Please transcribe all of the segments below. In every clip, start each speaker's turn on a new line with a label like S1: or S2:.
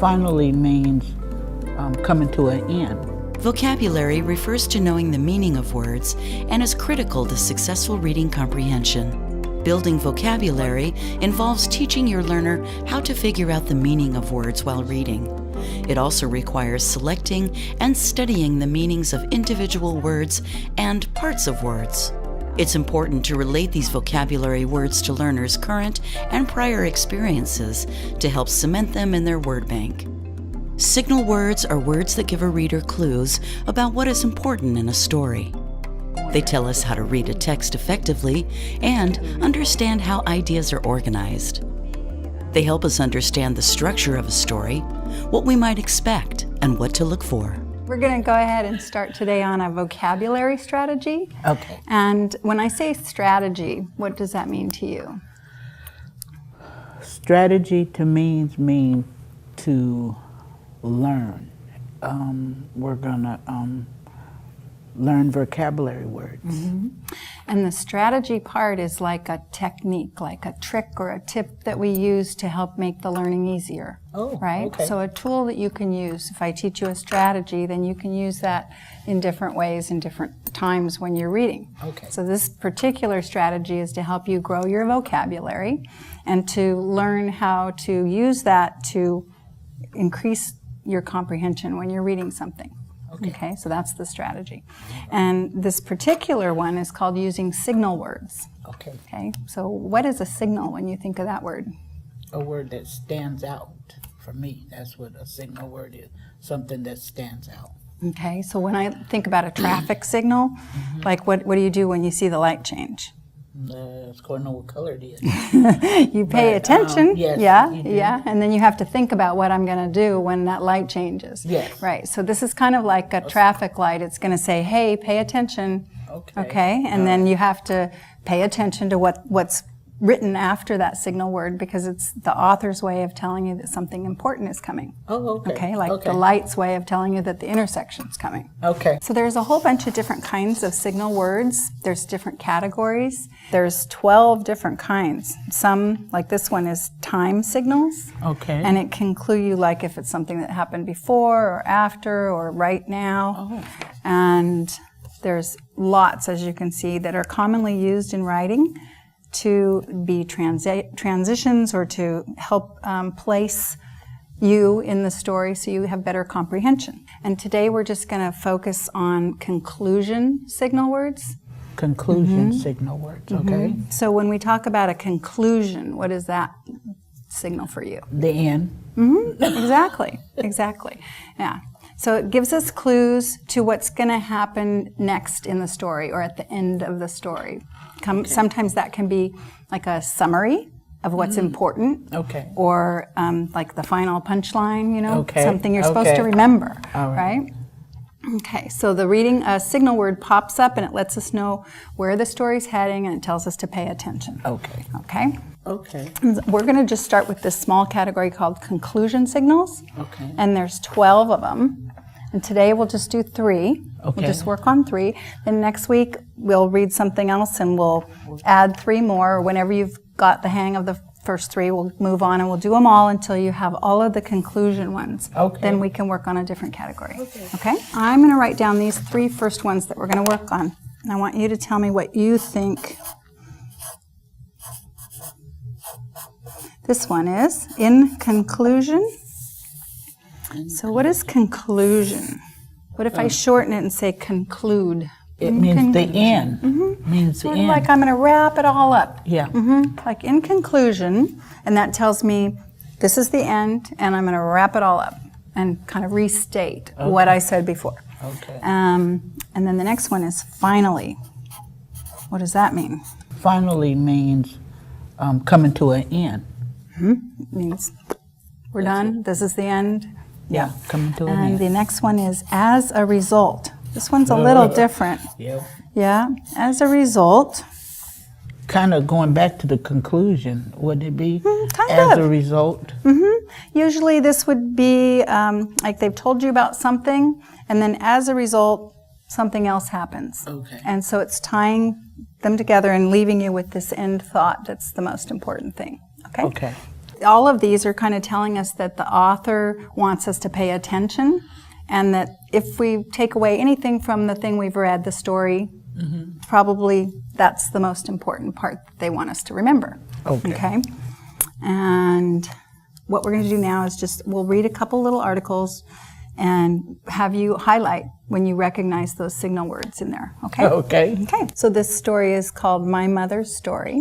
S1: Finally means coming to an end.
S2: Vocabulary refers to knowing the meaning of words and is critical to successful reading comprehension. Building vocabulary involves teaching your learner how to figure out the meaning of words while reading. It also requires selecting and studying the meanings of individual words and parts of words. It's important to relate these vocabulary words to learners' current and prior experiences to help cement them in their word bank. Signal words are words that give a reader clues about what is important in a story. They tell us how to read a text effectively and understand how ideas are organized. They help us understand the structure of a story, what we might expect, and what to look for.
S3: We're going to go ahead and start today on a vocabulary strategy.
S1: Okay.
S3: And when I say strategy, what does that mean to you?
S1: Strategy to means to learn. We're gonna learn vocabulary words.
S3: Mm-hmm. And the strategy part is like a technique, like a trick or a tip that we use to help make the learning easier.
S1: Oh,
S3: right?
S1: okay.
S3: So a tool that you can use. If I teach you a strategy, then you can use that in different ways in different times when you're reading.
S1: Okay.
S3: So this particular strategy is to help you grow your vocabulary and to learn how to use that to increase your comprehension when you're reading something. Okay, so that's the strategy. And this particular one is called using signal words. Okay, so what is a signal when you think of that word?
S1: A word that stands out. For me, that's what a signal word is. Something that stands out.
S3: Okay, so when I think about a traffic signal, like what do you do when you see the light change?
S1: It's going to know what color it is.
S3: You pay attention,
S1: yes,
S3: yeah, and then you have to think about what I'm going to do when that light changes.
S1: Yes.
S3: Right, so this is kind of like a traffic light. It's going to say, hey, pay attention, okay? And then you have to pay attention to what's written after that signal word because it's the author's way of telling you that something important is coming.
S1: Oh, okay.
S3: Okay, like the light's way of telling you that the intersection's coming.
S1: Okay.
S3: So there's a whole bunch of different kinds of signal words. There's different categories. There's 12 different kinds. Some, like this one, is time signals.
S1: Okay.
S3: And it can clue you like if it's something that happened before or after or right now.
S1: Oh.
S3: And there's lots, as you can see, that are commonly used in writing to be transitions or to help place you in the story so you have better comprehension. And today we're just going to focus on conclusion signal words.
S1: Conclusion signal words, okay.
S3: So when we talk about a conclusion, what does that signal for you?
S1: The end.
S3: Exactly. Yeah. So it gives us clues to what's going to happen next in the story or at the end of the story. Sometimes that can be like a summary of what's important.
S1: Okay.
S3: Or like the final punchline,
S1: Okay.
S3: something you're supposed to remember.
S1: All right.
S3: Okay, so the reading a signal word pops up and it lets us know where the story's heading and it tells us to pay attention.
S1: Okay.
S3: Okay? We're going to just start with this small category called conclusion signals.
S1: Okay.
S3: And there's 12 of them. And today we'll just do 3.
S1: Okay.
S3: We'll just work on 3. Then next week we'll read something else and we'll add 3 more. Whenever you've got the hang of the first 3, we'll move on and we'll do them all until you have all of the conclusion ones.
S1: Okay.
S3: Then we can work on a different category. Okay? I'm going to write down these 3 first ones that we're going to work on. And I want you to tell me what you think this one is. In conclusion. So what is conclusion? What if I shorten it and say conclude?
S1: It means the end. Means
S3: Sort
S1: the
S3: of
S1: end.
S3: like I'm going to wrap it all up.
S1: Yeah.
S3: Like in conclusion, and that tells me this is the end, and I'm going to wrap it all up and kind of restate what I said before.
S1: Okay.
S3: And then the next one is finally. What does that mean?
S1: Finally means coming to an end.
S3: It means we're done. This is the end.
S1: Yeah, coming to an
S3: And
S1: end.
S3: the next one is as a result. This one's a little different.
S1: Yep.
S3: Yeah, as a result.
S1: Kind of going back to the conclusion, would it be?
S3: Kind
S1: As
S3: of.
S1: a result?
S3: Usually this would be like they've told you about something, and then as a result, something else happens.
S1: Okay.
S3: And so it's tying them together and leaving you with this end thought that's the most important thing. Okay?
S1: Okay.
S3: all of these are kind of telling us that the author wants us to pay attention, and that if we take away anything from the thing we've read, the story, probably that's the most important part that they want us to remember. Okay? And what we're going to do now is we'll read a couple little articles and have you highlight when you recognize those signal words in there. Okay? Okay. So this story is called My Mother's Story.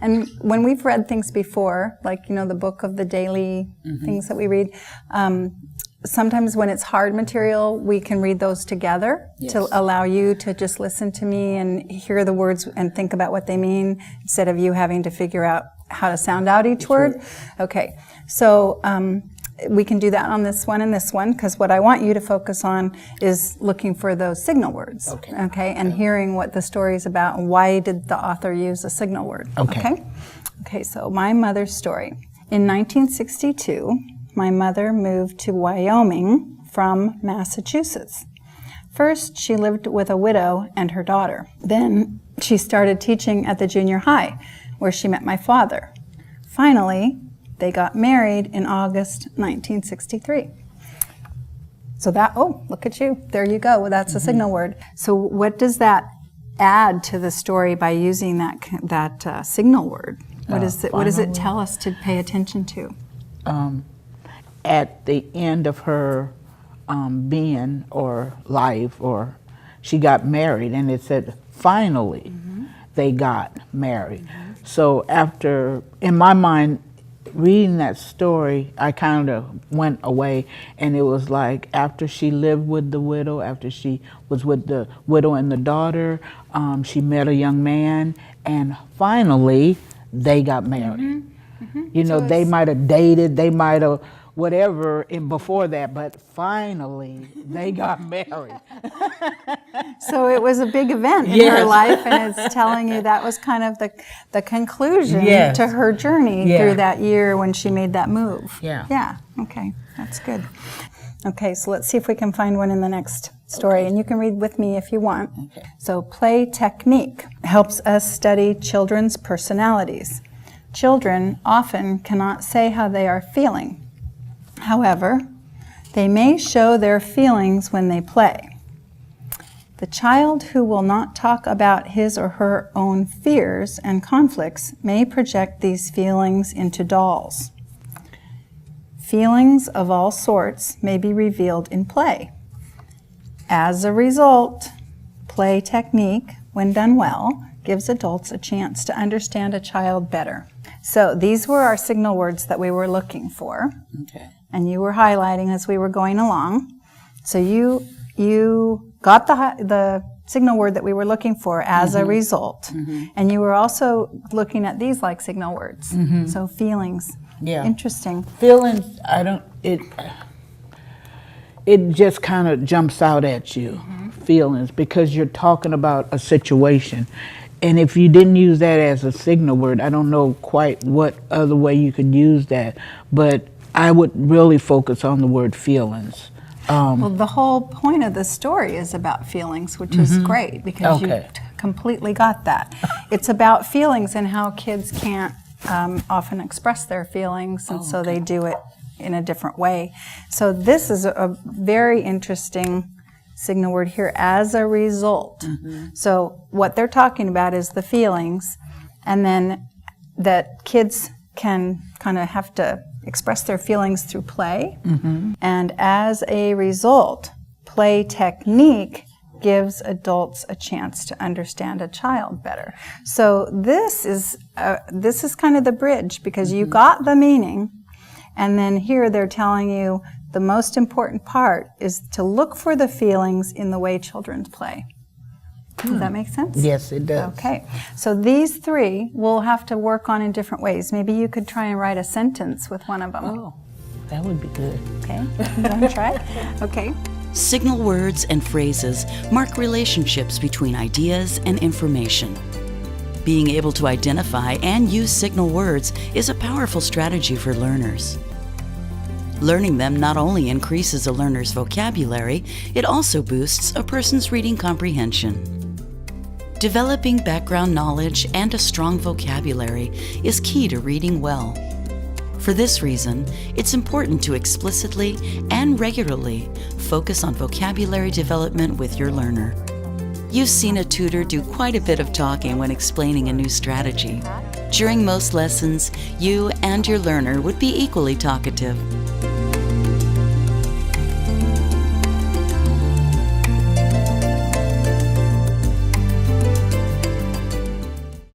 S3: And when we've read things before, like, the book of the daily things that we read, sometimes when it's hard material, we can read those together to allow you to just listen to me and hear the words and think about what they mean instead of you having to figure out how to sound out each word. Okay, so we can do that on this one and this one, because what I want you to focus on is looking for those signal words. Okay, and hearing what the story is about and why did the author use a signal word. Okay, so My Mother's Story. In 1962, my mother moved to Wyoming from Massachusetts. First, she lived with a widow and her daughter. Then she started teaching at the junior high, where she met my father. Finally, they got married in August 1963. So look at you. There you go. That's a signal word. So what does that add to the story by using that signal word? What does it tell us to pay attention to?
S1: At the end of her being or life, or she got married, and it said finally they got married. So after, in my mind, reading that story, I kind of went away, and it was like after she lived with the widow, after she was with the widow and the daughter, she met a young man, and finally they got married. So they might have dated, they might have whatever before that, but finally they got married.
S3: So it was a big event in her life, and it's telling you that was kind of the conclusion to her journey through that year when she made that move. Yeah, okay, that's good. Okay, so let's see if we can find one in the next story, and you can read with me if you want. So play technique helps us study children's personalities. Children often cannot say how they are feeling. However, they may show their feelings when they play. The child who will not talk about his or her own fears and conflicts may project these feelings into dolls. Feelings of all sorts may be revealed in play. As a result, play technique, when done well, gives adults a chance to understand a child better. So these were our signal words that we were looking for. And you were highlighting as we were going along. So you got the signal word that we were looking for as a result. And you were also looking at these like signal words. So feelings. Interesting.
S1: Feelings, it just kind of jumps out at you, feelings, because you're talking about a situation. And if you didn't use that as a signal word, I don't know quite what other way you could use that, but I would really focus on the word feelings.
S3: Well, the whole point of the story is about feelings, which is great, because you completely got that. It's about feelings and how kids can't often express their feelings, and so they do it in a different way. So this is a very interesting signal word here, as a result. So what they're talking about is the feelings, and then that kids can kind of have to express their feelings through play. And as a result, play technique gives adults a chance to understand a child better. So this is kind of the bridge, because you got the meaning, and then here they're telling you the most important part is to look for the feelings in the way children play. Does that make sense?
S1: Yes, it does.
S3: Okay. So these three we'll have to work on in different ways. Maybe you could try and write a sentence with one of them.
S1: Oh, that would be good.
S3: Okay. You want to try? Okay.
S2: Signal words and phrases mark relationships between ideas and information. Being able to identify and use signal words is a powerful strategy for learners. Learning them not only increases a learner's vocabulary, it also boosts a person's reading comprehension. Developing background knowledge and a strong vocabulary is key to reading well. For this reason, it's important to explicitly and regularly focus on vocabulary development with your learner. You've seen a tutor do quite a bit of talking when explaining a new strategy. During most lessons, you and your learner would be equally talkative.